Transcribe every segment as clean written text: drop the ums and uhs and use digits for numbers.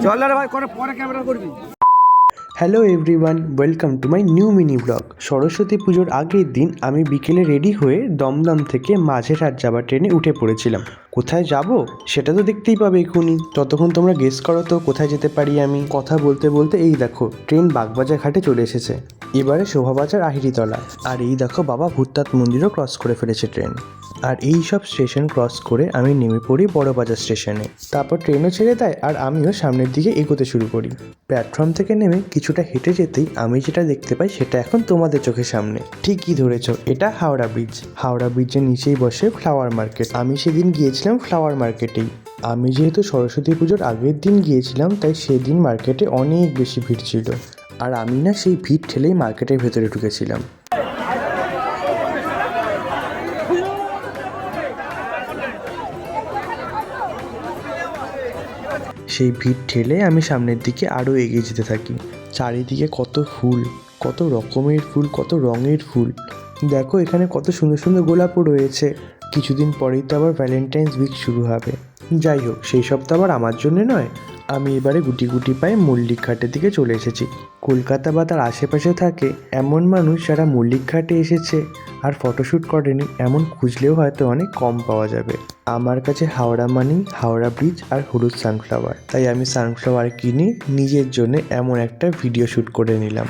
চল রে ভাই, করে পরে ক্যামেরা করবি। Hello everyone, welcome to my new mini blog. Saraswati পুজোর আগের দিন আমি বিকেলে রেডি হয়ে দমদম থেকে মাঝেরহাট যাবার ট্রেনে উঠে পড়েছিলাম। কোথায় যাব সেটা তো দেখতেই পাবে এক্ষুনি। ততক্ষণ তোমরা গেস করো তো কোথায় যেতে পারি আমি। কথা বলতে বলতে এই দেখো ট্রেন বাগবাজার ঘাটে চলে এসেছে। এবারে শোভাবাজার আহিরিতলা। আর এই দেখো বাবা ভূতনাথ মন্দিরও ক্রস করে ফেলেছে ট্রেন। আর এই সব স্টেশন ক্রস করে আমি নেমে পড়ি বড়বাজার স্টেশনে। তারপর ট্রেনও ছেড়ে দেয় আর আমিও সামনের দিকে এগোতে শুরু করি। প্ল্যাটফর্ম থেকে নেমে কিছুটা হেঁটে যেতেই আমি যেটা দেখতে পাই সেটা এখন তোমাদের চোখের সামনে। ঠিকই ধরেছ, এটা হাওড়া ব্রিজ। হাওড়া ব্রিজের নিচেই বসে ফ্লাওয়ার মার্কেট। আমি সেদিন গিয়েছিলাম ফ্লাওয়ার মার্কেটেই। আমি যেহেতু সরস্বতী পুজোর আগের দিন গিয়েছিলাম তাই সেদিন মার্কেটে অনেক বেশি ভিড় ছিল। আর আমি না সেই ভিড় ঠেলেই মার্কেটের ভেতরে ঢুকেছিলাম। সেই ভিড় ঠেলে আমি সামনের দিকে আরও এগিয়ে যেতে থাকি। চারিদিকে কত ফুল, কত রকমের ফুল, কত রঙের ফুল। দেখো এখানে কত সুন্দর সুন্দর গোলাপও রয়েছে। কিছুদিন পরেই তো আবার ভ্যালেন্টাইন্স উইক শুরু হবে। যাই হোক, সেই সব তো আবার আমার জন্যে নয়। আমি এবারে গুটি গুটি পায়ে মল্লিক ঘাটের দিকে চলে এসেছি। কলকাতা বা তার আশেপাশে থাকে এমন মানুষ যারা মল্লিক ঘাটে এসেছে আর ফটোশ্যুট করেনি এমন খুঁজলেও হয়তো অনেক কম পাওয়া যাবে। আমার কাছে হাওড়া মানেই হাওড়া ব্রিজ আর হলুদ সানফ্লাওয়ার, তাই আমি সানফ্লাওয়ার কিনে নিজের জন্য এমন একটা ভিডিও শ্যুট করে নিলাম।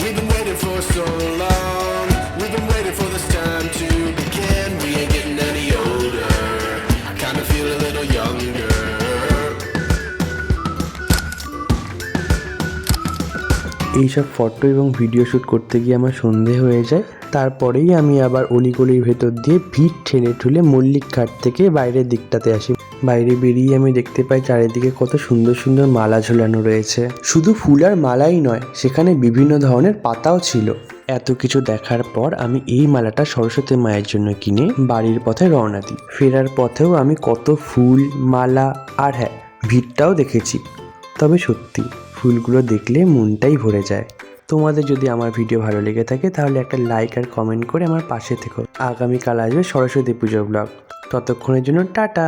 We've been waiting for so long. We've been waiting for this time to begin. We ain't getting any older. I kinda feel a little younger. এইসব ফটো এবং ভিডিও শ্যুট করতে গিয়ে আমার সন্ধে হয়ে যায়। তারপরেই আমি আবার অলিগলির ভেতর দিয়ে ভিড় ঠেলে ঠুলে মল্লিক ঘাট থেকে বাইরের দিকটাতে আসি। বাইরে বেরিয়ে আমি দেখতে পাই চারিদিকে কত সুন্দর সুন্দর মালা ঝোলানো রয়েছে। শুধু ফুল আর মালাই নয়, সেখানে বিভিন্ন ধরনের পাতাও ছিল। এত কিছু দেখার পর আমি এই মালাটা সরস্বতী মায়ের জন্য কিনে বাড়ির পথে রওনা দিই। ফেরার পথেও আমি কত ফুল, মালা আর হ্যাঁ, ভিড়টাও দেখেছি। তবে সত্যি ফুলগুলো দেখলে মনটাই ভরে যায়। তোমাদের যদি আমার ভিডিও ভালো লেগে থাকে তাহলে একটা লাইক আর কমেন্ট করে আমার পাশে থেকো। আগামীকাল আসবে সরস্বতী পুজোর ব্লগ। ততক্ষণের জন্য টাটা।